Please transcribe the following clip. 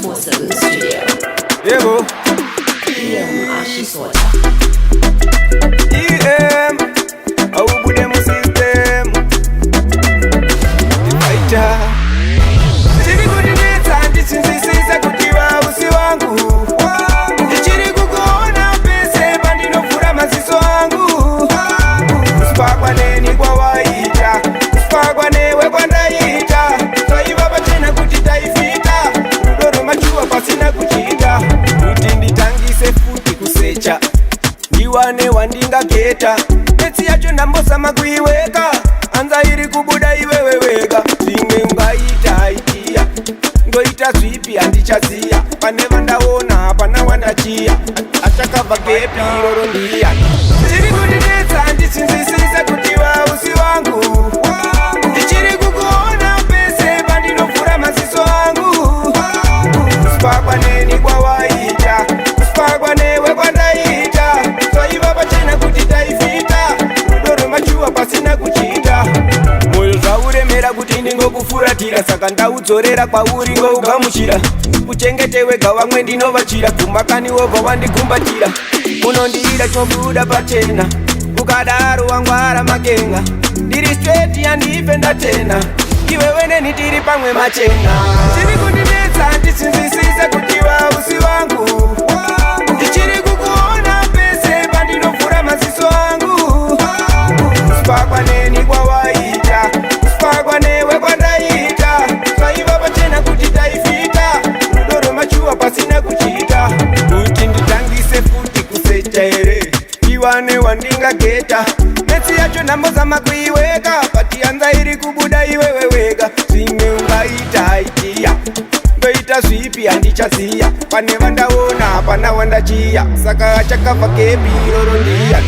Sabo Saloon Studio. Yebo. Ashisota. Aubude mu system. Fighter. Chiri kudinetsa ndisinzisisa kuti usi wangu. Ndichiri kukuona pese pandinofura maziso angu. Kusipakwa neni kwa waita, kusipakwa newe kwandaita. Twaiva pachena kuti taifita, rudoro machuwa pasina kuchita. Kuti nditangise futi kusecha, ndiwane wandingageta. Betsi yacho ndambosama kuiweka, anza iri kubuda iwewe wega. Zvimwe ungaita itia, ngoita zvipi handichaziya. Pane vandaona hapana wandachiya, achakabva gepi iroro ndiya. Chiri kundinetsa handisinzisisa kuti usi wangu. Ndichiri kukuona pese pandinofura maziso angu. Kusipakwa neni kwa waita, kusipakwa newe kwandaita. Twaiva pachena kuti taifita, rudoro machuwa pasina kuchita. Moyo zvauremera kuti ndingokufuratira, saka ndaudzorera kwauri ngougamuchira. Kuchengete wega vamwe ndinovachira, kumakani wobva wandikumbatira. Unondiida chobuda pachena, ukadaro wangwara makenga. Ndiri straight handife ndatena, iwewe neni tiri pamwe machena. Chiri kundinetsa handisinzisisa kuti usi wangu. Ndichiri kukuona pese pandinofura maziso angu. Kusipakwa neni kwa waita, kusipakwa newe kwandaita. Twaiva pachena kuti taifita, rudoro machuwa pasina kuchita. Kuti nditangise futi kusecha here, iwane wandingageta. Betsi yacho ndambozama kuiweka, patianza iri kubuda iwewe wega. Zvimwe ungaita itia, ndoita zvipi handichaziya. Pane vandaona hapana wandachiya, saka achakabva gepi iroro ndiya.